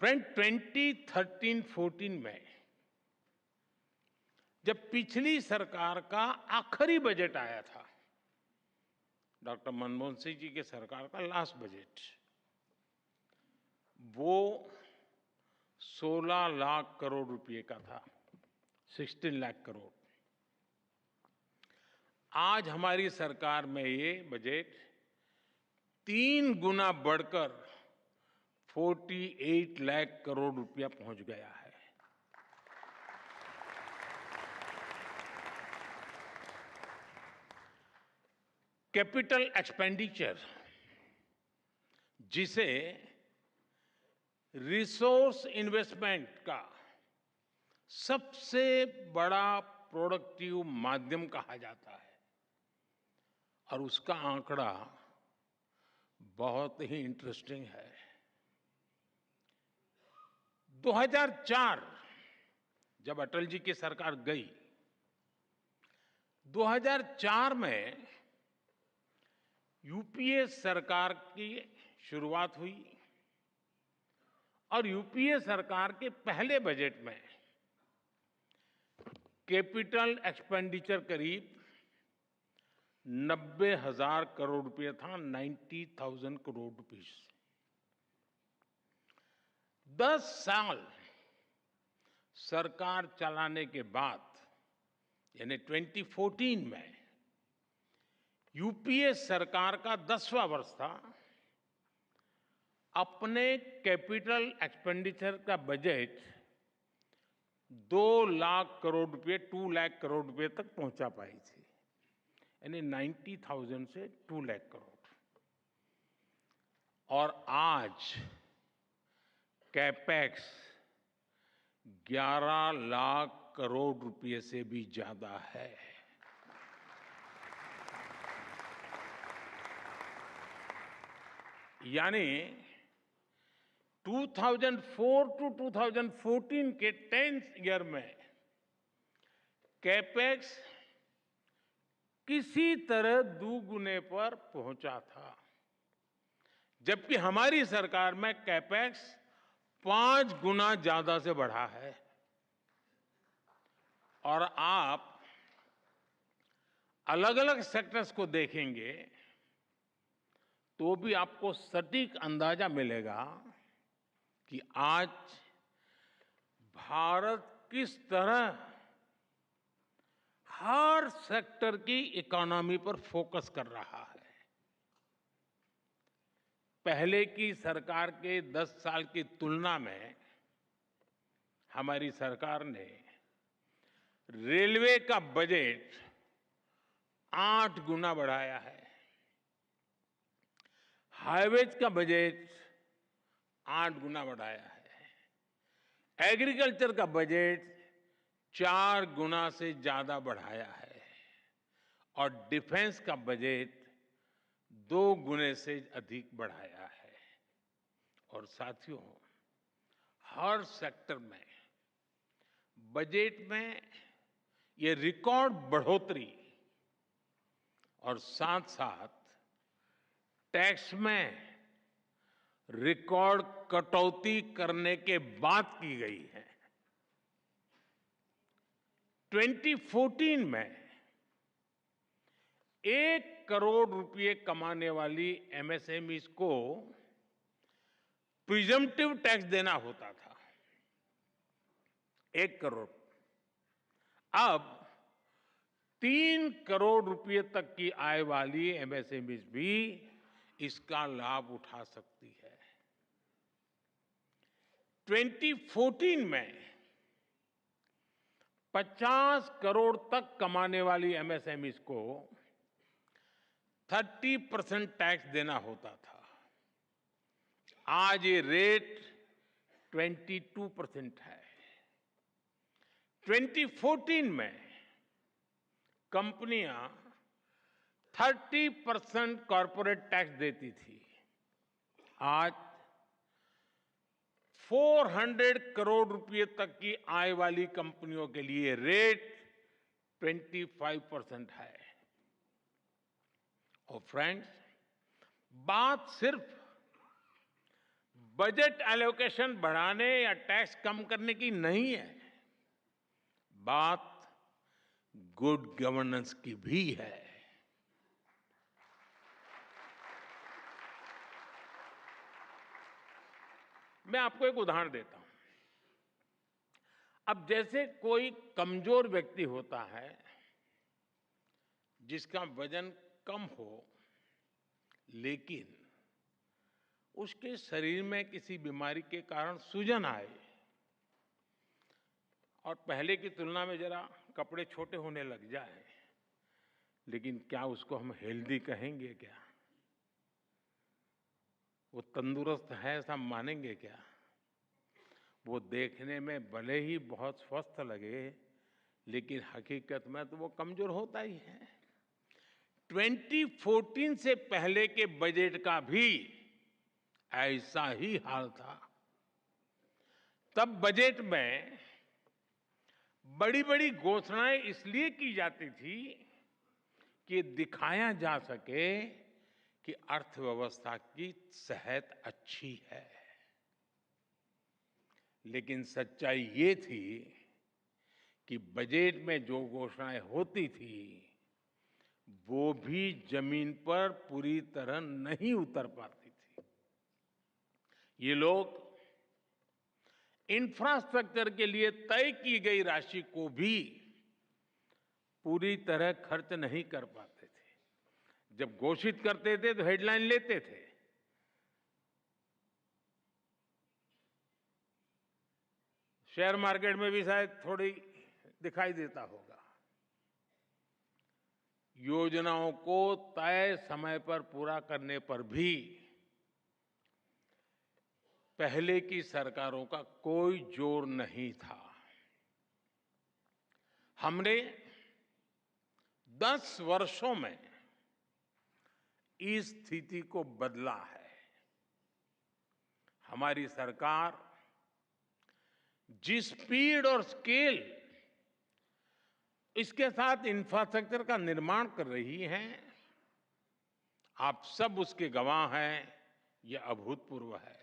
Friend 2013-14 में जब पिछली सरकार का आखिरी बजट आया था, डॉक्टर मनमोहन सिंह जी के सरकार का लास्ट बजट, वो 16 लाख करोड़ रुपए का था, 16 लाख करोड़। आज हमारी सरकार में ये बजट 3 गुना बढ़कर 48 लाख करोड़ रुपया पहुंच गया है। कैपिटल एक्सपेंडिचर, जिसे रिसोर्स इन्वेस्टमेंट का सबसे बड़ा प्रोडक्टिव माध्यम कहा जाता है, और उसका आंकड़ा बहुत ही इंटरेस्टिंग है। 2004 जब अटल जी की सरकार गई, 2004 में यूपीए सरकार की शुरुआत हुई और यूपीए सरकार के पहले बजट में कैपिटल एक्सपेंडिचर करीब 90,000 करोड़ रुपए था, 90,000 करोड़ रुपीस। 10 साल सरकार चलाने के बाद, यानी 2014 में यूपीए सरकार का 10वां वर्ष था, अपने कैपिटल एक्सपेंडिचर का बजट 2 लाख करोड़ रुपए, 2 लाख करोड़ रुपए तक पहुंचा पाई थी, यानी 90,000 से 2 लाख करोड़। और आज कैपेक्स 11 लाख करोड़ रुपए से भी ज्यादा है। यानी 2004 टू 2014 के 10th ईयर में कैपेक्स किसी तरह दुगुने पर पहुंचा था, जबकि हमारी सरकार में कैपेक्स 5 गुना ज्यादा से बढ़ा है। और आप अलग अलग सेक्टर्स को देखेंगे तो भी आपको सटीक अंदाजा मिलेगा कि आज भारत किस तरह हर सेक्टर की इकोनॉमी पर फोकस कर रहा है। पहले की सरकार के 10 साल की तुलना में हमारी सरकार ने रेलवे का बजट 8 गुना बढ़ाया है, हाईवेज का बजट 8 गुना बढ़ाया है, एग्रीकल्चर का बजट 4 गुना से ज्यादा बढ़ाया है, और डिफेंस का बजट 2 गुने से अधिक बढ़ाया है। और साथियों, हर सेक्टर में बजट में ये रिकॉर्ड बढ़ोतरी और साथ साथ टैक्स में रिकॉर्ड कटौती करने के बाद की गई है। 2014 में 1 करोड़ रुपए कमाने वाली एमएसएमईज को प्रिजम्पटिव टैक्स देना होता था, 1 करोड़। अब 3 करोड़ रुपए तक की आय वाली एमएसएमईज भी इसका लाभ उठा सकती है। 2014 में 50 करोड़ तक कमाने वाली एमएसएमईज को 30% टैक्स देना होता था, आज ये रेट 22% है। 2014 में कंपनियां 30% कॉर्पोरेट टैक्स देती थी, आज 400 करोड़ रुपए तक की आय वाली कंपनियों के लिए रेट 25% है। और फ्रेंड्स, बात सिर्फ बजट एलोकेशन बढ़ाने या टैक्स कम करने की नहीं है, बात गुड गवर्नेंस की भी है। मैं आपको एक उदाहरण देता हूं। अब जैसे कोई कमजोर व्यक्ति होता है जिसका वजन कम हो, लेकिन उसके शरीर में किसी बीमारी के कारण सूजन आए और पहले की तुलना में जरा कपड़े छोटे होने लग जाए, लेकिन क्या उसको हम हेल्दी कहेंगे? क्या वो तंदुरुस्त है ऐसा मानेंगे? क्या वो देखने में भले ही बहुत स्वस्थ लगे, लेकिन हकीकत में तो वो कमजोर होता ही है। 2014 से पहले के बजट का भी ऐसा ही हाल था। तब बजट में बड़ी बड़ी घोषणाएं इसलिए की जाती थी कि दिखाया जा सके कि अर्थव्यवस्था की सेहत अच्छी है, लेकिन सच्चाई ये थी कि बजट में जो घोषणाएं होती थी वो भी जमीन पर पूरी तरह नहीं उतर पाती थी। ये लोग इंफ्रास्ट्रक्चर के लिए तय की गई राशि को भी पूरी तरह खर्च नहीं कर पाते थे। जब घोषित करते थे तो हेडलाइन लेते थे, शेयर मार्केट में भी शायद थोड़ी दिखाई देता होगा। योजनाओं को तय समय पर पूरा करने पर भी पहले की सरकारों का कोई जोर नहीं था। हमने 10 वर्षों में इस स्थिति को बदला है। हमारी सरकार जिस स्पीड और स्केल इसके साथ इंफ्रास्ट्रक्चर का निर्माण कर रही है, आप सब उसके गवाह हैं। यह अभूतपूर्व है।